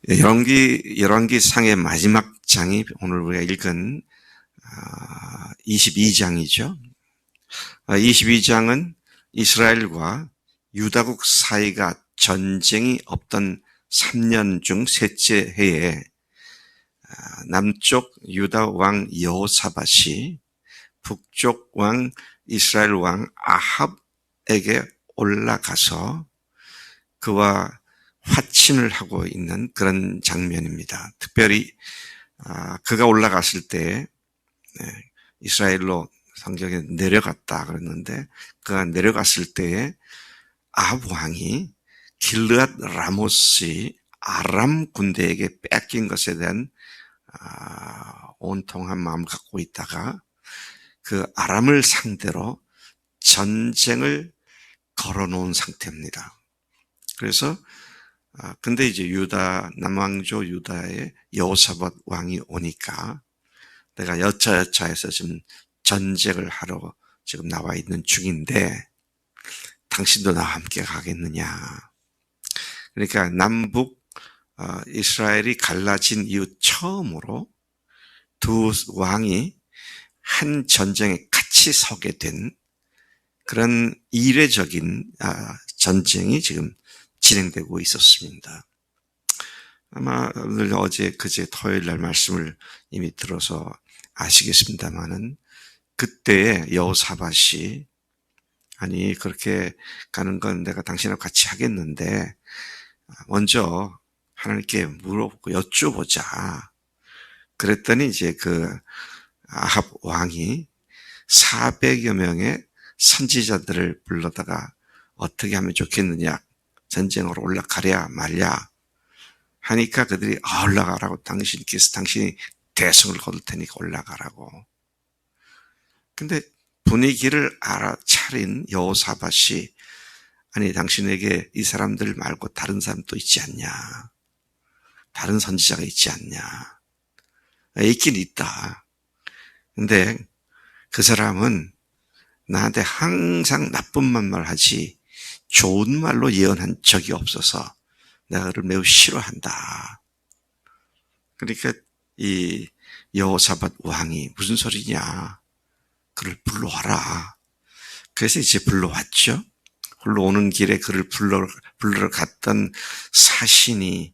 열왕기상의 마지막 장이 오늘 우리가 읽은 22장이죠. 22장은 이스라엘과 유다국 사이가 전쟁이 없던 3년 중 셋째 해에 남쪽 유다 왕 여호사밧이 북쪽 왕 이스라엘 왕 아합에게 올라가서 그와 화친을 하고 있는 그런 장면입니다. 특별히 그가 올라갔을 때 이스라엘로 성경에 내려갔다 그랬는데 그가 내려갔을 때에 아합 왕이 길르앗 라모스의 아람 군대에게 뺏긴 것에 대한 온통한 마음을 갖고 있다가 그 아람을 상대로 전쟁을 걸어놓은 상태입니다. 그래서 근데 이제 남왕조 유다의 여호사밧 왕이 오니까 내가 여차여차해서 지금 전쟁을 하러 지금 나와 있는 중인데 당신도 나와 함께 가겠느냐. 그러니까 남북 이스라엘이 갈라진 이후 처음으로 두 왕이 한 전쟁에 같이 서게 된 그런 이례적인 전쟁이 지금 진행되고 있었습니다. 아마 오늘 어제 그제 토요일 날 말씀을 이미 들어서 아시겠습니다만은 그때 여호사밧이 아니 그렇게 가는 건 내가 당신하고 같이 하겠는데 먼저 하나님께 물어보고 여쭤보자. 그랬더니 이제 그 아합 왕이 400여 명의 선지자들을 불러다가 어떻게 하면 좋겠느냐, 전쟁으로 올라가랴 말랴 하니까 그들이 올라가라고, 당신이 대성을 거둘 테니까 올라가라고. 근데 분위기를 알아차린 여호사밧이 아니 당신에게 이 사람들 말고 다른 사람도 있지 않냐, 다른 선지자가 있지 않냐. 있긴 있다. 근데 그 사람은 나한테 항상 나쁜만 말하지 좋은 말로 예언한 적이 없어서 내가 그를 매우 싫어한다. 그러니까 이 여호사밧 왕이 무슨 소리냐, 그를 불러와라. 그래서 이제 불러왔죠. 불러오는 길에 그를 불러러 갔던 사신이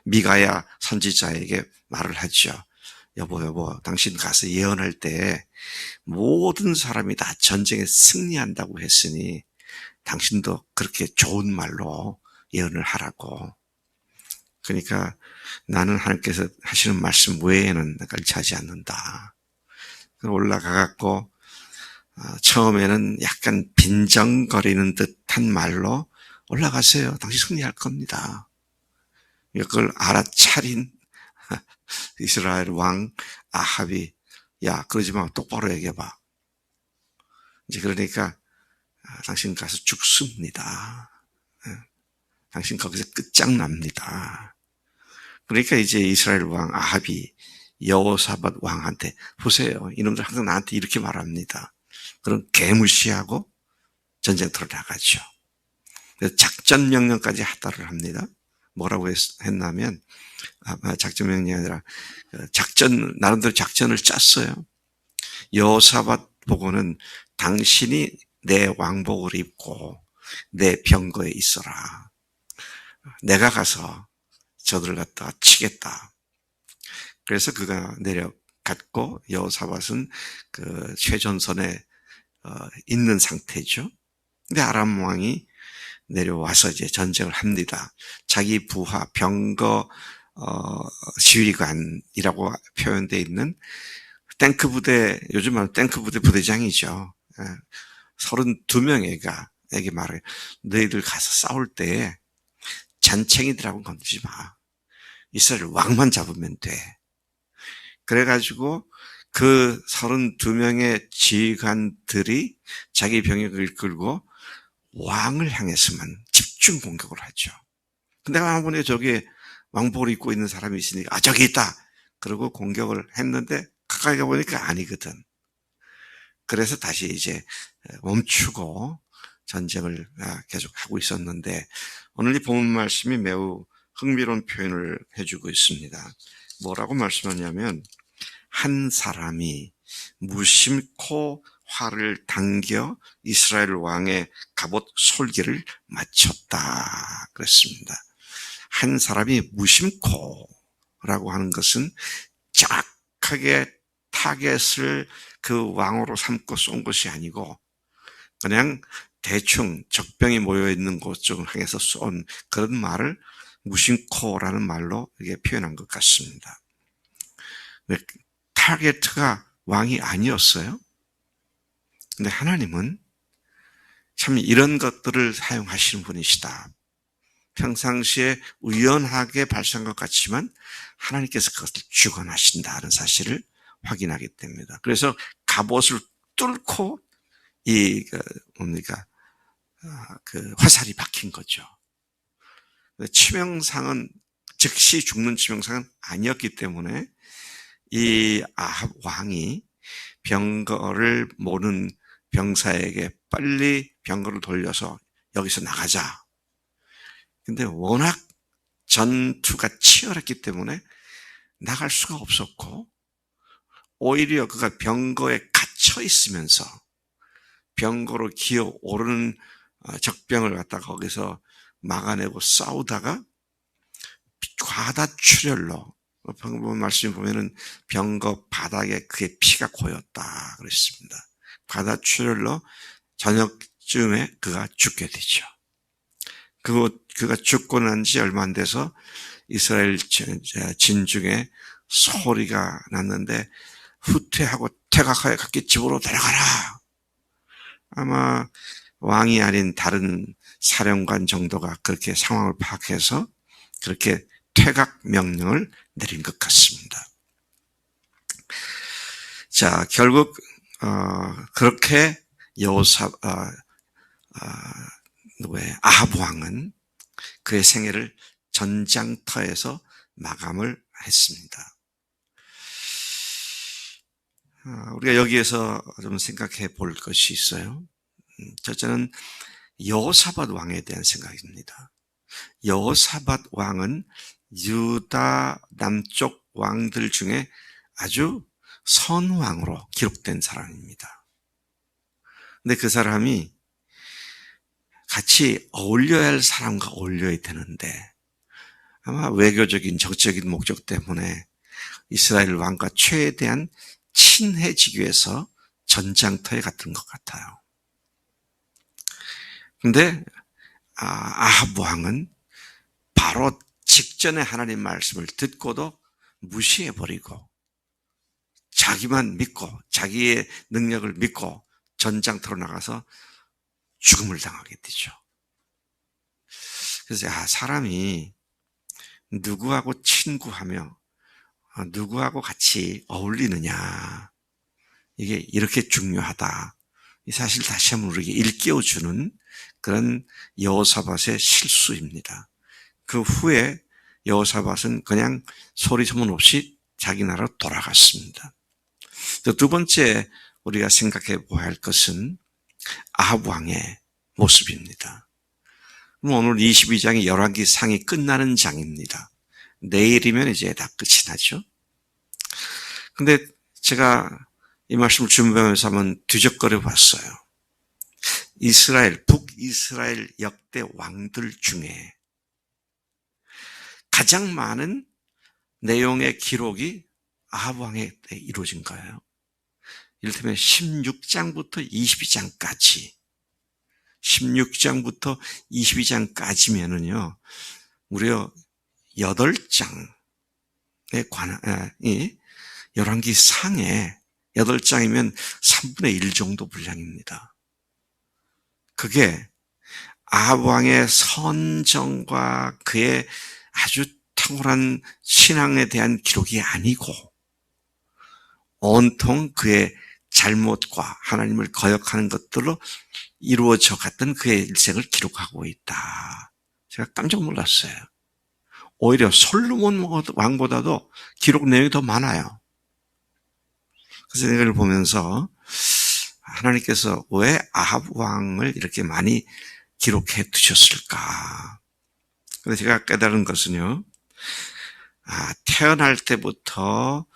미가야 선지자에게 말을 하죠. 여보, 당신 가서 예언할 때 모든 사람이 다 전쟁에 승리한다고 했으니 당신도 그렇게 좋은 말로 예언을 하라고. 그러니까 나는 하나님께서 하시는 말씀 외에는 내가 일치하지 않는다. 올라가갖고 처음에는 약간 빈정거리는 듯한 말로 올라가세요. 당신 승리할 겁니다. 그걸 알아차린 이스라엘 왕 아합이 야 그러지 마, 똑바로 얘기해봐. 이제 그러니까 당신 가서 죽습니다. 당신 거기서 끝장납니다. 그러니까 이제 이스라엘 왕 아합이 여호사밧 왕한테 보세요. 이놈들 항상 나한테 이렇게 말합니다. 그럼 개무시하고 전쟁터로 나가죠. 그래서 작전 명령까지 하달을 합니다. 뭐라고 했냐면 작전 명령이 아니라 나름대로 작전을 짰어요. 여호사밧 보고는 당신이 내 왕복을 입고 내 병거에 있어라. 내가 가서 저들을 갖다가 치겠다. 그래서 그가 내려갔고 여호사밧은 그 최전선에 있는 상태죠. 근데 아람 왕이 내려와서 이제 전쟁을 합니다. 자기 부하 병거 지휘관이라고 표현되어 있는 탱크 부대, 요즘 말하는 탱크 부대 부대장이죠. 32명에게 말해요. 너희들 가서 싸울 때 잔챙이들하고 건드리지 마. 이스라엘 왕만 잡으면 돼. 그래가지고 그 32명의 지휘관들이 자기 병력을 이끌고 왕을 향해서만 집중 공격을 하죠. 근데 아무리 저기 왕복을 입고 있는 사람이 있으니까 저기 있다. 그러고 공격을 했는데 가까이 가보니까 아니거든. 그래서 다시 이제 멈추고 전쟁을 계속하고 있었는데 오늘 이 본문 말씀이 매우 흥미로운 표현을 해주고 있습니다. 뭐라고 말씀하냐면 한 사람이 무심코 활을 당겨 이스라엘 왕의 갑옷 솔기를 맞췄다 그랬습니다. 한 사람이 무심코라고 하는 것은 정확하게 타겟을 그 왕으로 삼고 쏜 것이 아니고 그냥 대충 적병이 모여있는 곳 중 향해서 쏜 그런 말을 무심코라는 말로 이게 표현한 것 같습니다. 타겟가 왕이 아니었어요. 근데 하나님은 참 이런 것들을 사용하시는 분이시다. 평상시에 우연하게 발생한 것 같지만 하나님께서 그것을 주관하신다는 사실을 확인하게 됩니다. 그래서 갑옷을 뚫고 그 화살이 박힌 거죠. 치명상은 즉시 죽는 치명상은 아니었기 때문에 이 아합 왕이 병거를 모는 병사에게 빨리 병거를 돌려서 여기서 나가자. 근데 워낙 전투가 치열했기 때문에 나갈 수가 없었고 오히려 그가 병거에 갇혀 있으면서 병거로 기어오르는 적병을 갖다가 거기서 막아내고 싸우다가 과다출혈로 방금 말씀에 보면은 병거 바닥에 그의 피가 고였다 그랬습니다. 과다출혈로 저녁쯤에 그가 죽게 되죠. 그가 죽고 난 지 얼마 안 돼서 이스라엘 진중에 소리가 났는데 후퇴하고 퇴각하여 각기 집으로 데려가라. 아마 왕이 아닌 다른 사령관 정도가 그렇게 상황을 파악해서 그렇게 퇴각 명령을 내린 것 같습니다. 자, 결국 그렇게 아합 왕은 그의 생애를 전장터에서 마감을 했습니다. 우리가 여기에서 좀 생각해 볼 것이 있어요. 첫째는 여호사밧 왕에 대한 생각입니다. 여호사밧 왕은 유다 남쪽 왕들 중에 아주 선왕으로 기록된 사람입니다. 근데 그 사람이 같이 어울려야 할 사람과 어울려야 되는데 아마 외교적인 정치적인 목적 때문에 이스라엘 왕과 최대한 친해지기 위해서 전장터에 갔던 것 같아요. 근데 아합 왕은 바로 직전에 하나님 말씀을 듣고도 무시해버리고 자기만 믿고 자기의 능력을 믿고 전장터로 나가서 죽음을 당하게 되죠. 그래서 사람이 누구하고 친구하며 누구하고 같이 어울리느냐 이게 이렇게 중요하다. 이 사실 다시 한번 우리에게 일깨워주는 그런 여호사밧의 실수입니다. 그 후에 여호사밧은 그냥 소리 소문 없이 자기 나라로 돌아갔습니다. 두 번째 우리가 생각해 보아야 할 것은 아합 왕의 모습입니다. 오늘 22장이 열왕기 상이 끝나는 장입니다. 내일이면 이제 다 끝이 나죠. 근데 제가 이 말씀을 준비하면서 한번 뒤적거려 봤어요. 북이스라엘 역대 왕들 중에 가장 많은 내용의 기록이 아합 왕에 대해 이루어진 거예요. 이를테면 16장부터 22장까지 16장부터 22장까지면은요 무려 8장에 관한 열왕기 상에 8장이면 3분의 1 정도 분량입니다. 그게 아합 왕의 선정과 그의 아주 탁월한 신앙에 대한 기록이 아니고 온통 그의 잘못과 하나님을 거역하는 것들로 이루어져 갔던 그의 일생을 기록하고 있다. 제가 깜짝 놀랐어요. 오히려 솔로몬 왕보다도 기록 내용이 더 많아요. 그래서 이걸 보면서 하나님께서 왜 아합 왕을 이렇게 많이 기록해 두셨을까? 그래서 제가 깨달은 것은요, 태어날 때부터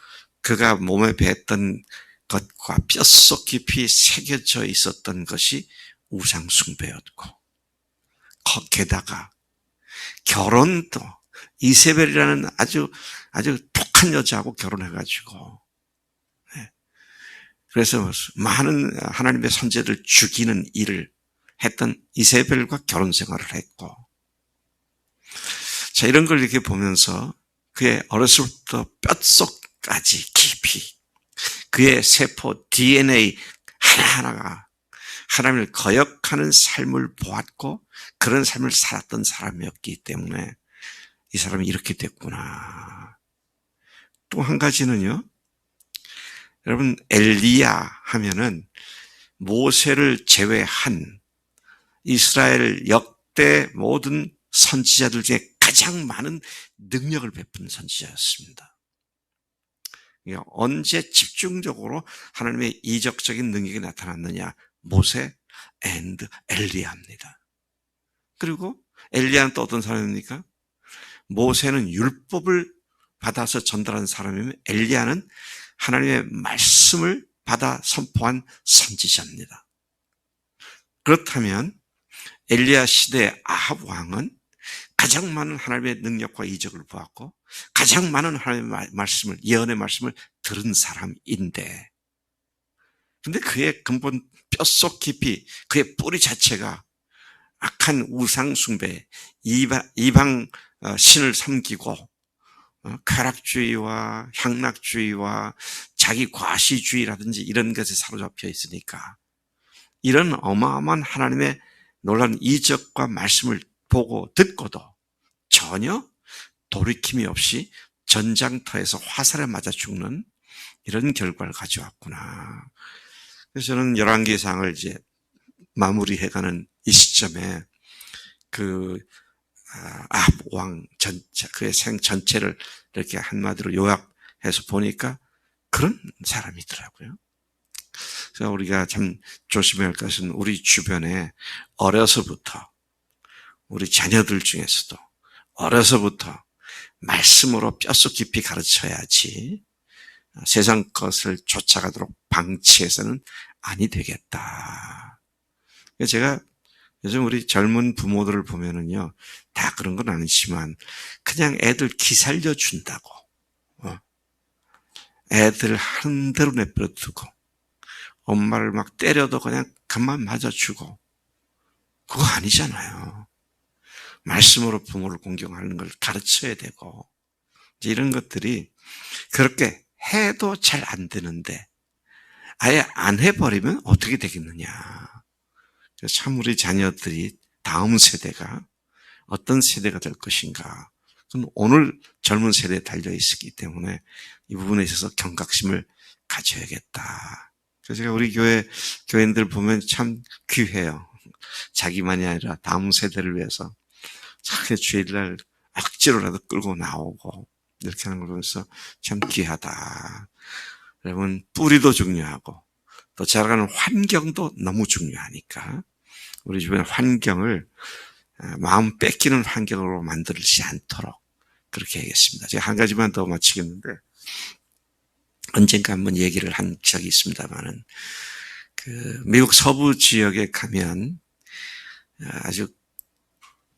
그가 몸에 배했던 것과 뼛속 깊이 새겨져 있었던 것이 우상숭배였고, 게다가 결혼도 이세벨이라는 아주 독한 여자하고 결혼해가지고, 그래서 많은 하나님의 선제를 죽이는 일을 했던 이세벨과 결혼 생활을 했고, 자, 이런 걸 이렇게 보면서 그의 어렸을 때부터 뼛속까지 깊이 그의 세포 DNA 하나하나가 하나님을 거역하는 삶을 보았고 그런 삶을 살았던 사람이었기 때문에 이 사람이 이렇게 됐구나. 또 한 가지는요, 여러분, 엘리야 하면은 모세를 제외한 이스라엘 역대 모든 선지자들 중에 가장 많은 능력을 베푼 선지자였습니다. 언제 집중적으로 하나님의 이적적인 능력이 나타났느냐? 모세 앤드 엘리야입니다. 그리고 엘리야는 또 어떤 사람입니까? 모세는 율법을 받아서 전달한 사람이면 엘리야는 하나님의 말씀을 받아 선포한 선지자입니다. 그렇다면 엘리야 시대의 아합 왕은 가장 많은 하나님의 능력과 이적을 보았고 가장 많은 하나님의 말씀을, 예언의 말씀을 들은 사람인데, 근데 그의 근본 뼛속 깊이 그의 뿌리 자체가 악한 우상숭배, 이방 신을 섬기고 쾌락주의와 향락주의와 자기 과시주의라든지 이런 것에 사로잡혀 있으니까 이런 어마어마한 하나님의 놀라운 이적과 말씀을 보고 듣고도 전혀 돌이킴이 없이 전장터에서 화살에 맞아 죽는 이런 결과를 가져왔구나. 그래서 저는 열왕기상을 이제 마무리해가는 이 시점에 그 아합 왕 전체, 그의 생 전체를 이렇게 한마디로 요약해서 보니까 그런 사람이더라고요. 그래서 우리가 참 조심해야 할 것은 우리 주변에 어려서부터 우리 자녀들 중에서도 어려서부터 말씀으로 뼛속 깊이 가르쳐야지 세상 것을 쫓아가도록 방치해서는 아니 되겠다. 제가 요즘 우리 젊은 부모들을 보면은요, 다 그런 건 아니지만 그냥 애들 기살려 준다고 애들 하는 대로 내버려 두고 엄마를 막 때려도 그냥 가만 맞아주고, 그거 아니잖아요. 말씀으로 부모를 공경하는 걸 가르쳐야 되고, 이제 이런 것들이 그렇게 해도 잘 안 되는데 아예 안 해버리면 어떻게 되겠느냐. 참 우리 자녀들이 다음 세대가 어떤 세대가 될 것인가, 그건 오늘 젊은 세대에 달려있기 때문에 이 부분에 있어서 경각심을 가져야겠다. 그래서 제가 우리 교인들 보면 참 귀해요. 자기만이 아니라 다음 세대를 위해서 자꾸 주일날 억지로라도 끌고 나오고 이렇게 하는 걸 보면서 참 귀하다. 여러분, 뿌리도 중요하고 또 자라가는 환경도 너무 중요하니까 우리 주변의 환경을 마음 뺏기는 환경으로 만들지 않도록 그렇게 하겠습니다. 제가 한 가지만 더 마치겠는데, 언젠가 한번 얘기를 한 적이 있습니다만은 그 미국 서부 지역에 가면 아주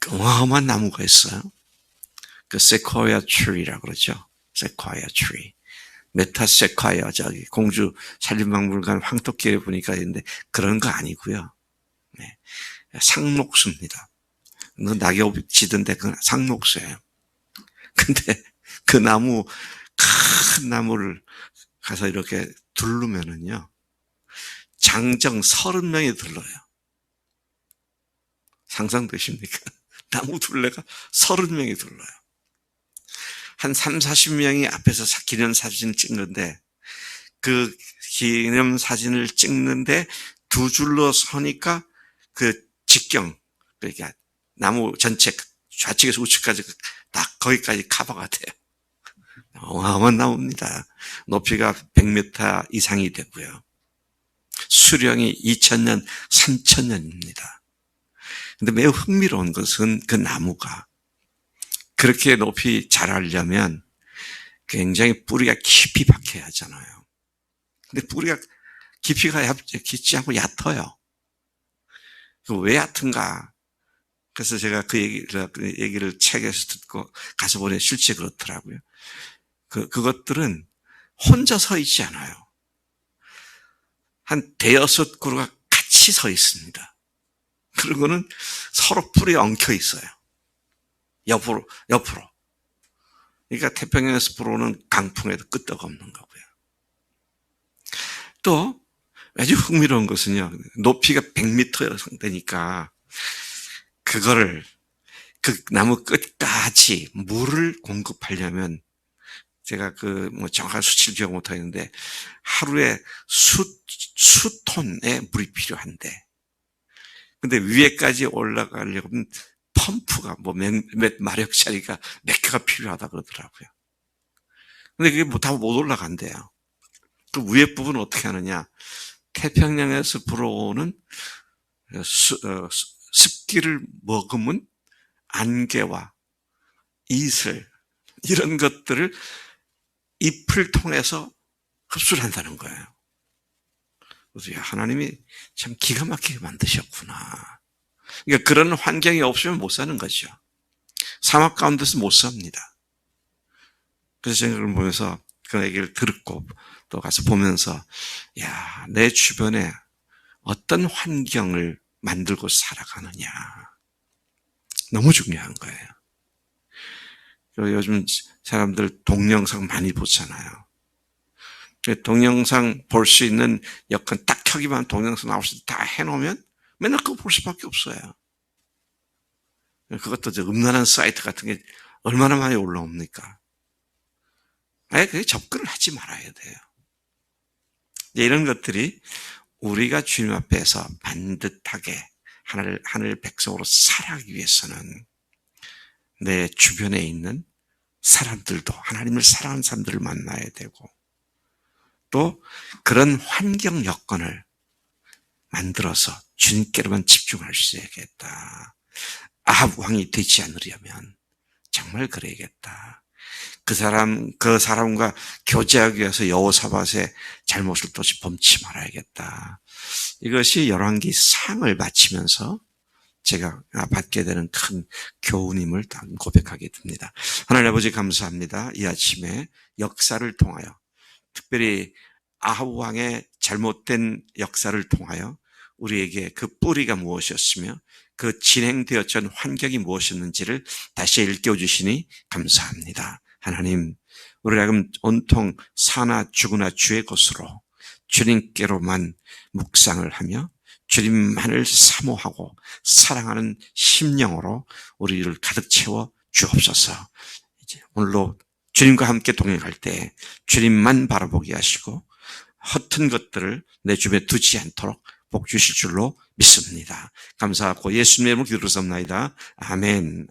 어마어마한 나무가 있어요. 그 세코야 트리라고 그러죠. 세코야 트리. 메타세코야, 저기 공주 산림박물관 황토길에 보니까 있는데 그런 거 아니고요. 네. 상록수입니다. 낙엽 지던데 그건 상록수예요. 근데 그 나무, 큰 나무를 가서 이렇게 두르면은요, 장정 30명이 둘러요. 상상되십니까? 나무 둘레가 30명이 둘러요. 한 30-40명이 앞에서 기념사진을 찍는데, 그 기념사진을 찍는데 두 줄로 서니까 그 직경, 그러니까 나무 전체 좌측에서 우측까지 딱 거기까지 커버가 돼요. 어마어마한 나무입니다. 높이가 100m 이상이 되고요. 수령이 2000년, 3000년입니다. 근데 매우 흥미로운 것은 그 나무가 그렇게 높이 자라려면 굉장히 뿌리가 깊이 박혀야 하잖아요. 근데 뿌리가 깊이가 깊지 않고 얕아요. 왜 얕은가? 그래서 제가 그 얘기를 책에서 듣고 가서 보니 실제 그렇더라고요. 그것들은 혼자 서 있지 않아요. 한 대여섯 그루가 같이 서 있습니다. 그리고는 서로 뿌리에 엉켜 있어요. 옆으로. 그러니까 태평양에서 불어오는 강풍에도 끄떡없는 거고요. 또 아주 흥미로운 것은요. 높이가 100m 되니까 그거를 그 나무 끝까지 물을 공급하려면 제가 정확한 수치를 기억 못 하겠는데 하루에 수톤의 물이 필요한데 근데 위에까지 올라가려면 펌프가 몇 마력짜리가 몇 개가 필요하다 그러더라고요. 근데 그게 다 못 올라간대요. 그 위에 부분은 어떻게 하느냐? 태평양에서 불어오는 습기를 머금은 안개와 이슬 이런 것들을 잎을 통해서 흡수를 한다는 거예요. 그래서 하나님이 참 기가 막히게 만드셨구나. 그러니까 그런 환경이 없으면 못 사는 거죠. 사막 가운데서 못 삽니다. 그래서 제가 그걸 보면서 그 얘기를 듣고 또 가서 보면서 내 주변에 어떤 환경을 만들고 살아가느냐. 너무 중요한 거예요. 요즘 사람들 동영상 많이 보잖아요. 동영상 볼 수 있는 여건 딱 켜기만 동영상 나올 수 다 해놓으면 맨날 그거 볼 수밖에 없어요. 그것도 음란한 사이트 같은 게 얼마나 많이 올라옵니까? 아예 그게 접근을 하지 말아야 돼요. 이런 것들이 우리가 주님 앞에서 반듯하게 하늘 백성으로 살아가기 위해서는 내 주변에 있는 사람들도 하나님을 사랑하는 사람들을 만나야 되고 또 그런 환경 여건을 만들어서 주님께로만 집중할 수 있겠다. 아합 왕이 되지 않으려면 정말 그래야겠다. 그 사람과 교제하기 위해서 여호사밧의 잘못을 또다시 범치 말아야겠다. 이것이 열왕기 상을 마치면서 제가 받게 되는 큰 교훈임을 고백하게 됩니다. 하나님 아버지 감사합니다. 이 아침에 역사를 통하여 특별히 아합 왕의 잘못된 역사를 통하여 우리에게 그 뿌리가 무엇이었으며 그 진행되었던 환경이 무엇이었는지를 다시 일깨워 주시니 감사합니다. 하나님, 우리가 온통 사나 죽으나 주의 것으로 주님께로만 묵상을 하며 주님만을 사모하고 사랑하는 심령으로 우리를 가득 채워 주옵소서. 이제 오늘로 주님과 함께 동행할 때 주님만 바라보게 하시고 허튼 것들을 내 주변에 두지 않도록 복 주실 줄로 믿습니다. 감사하고 예수님의 이름으로 기도드렸습니다. 아멘.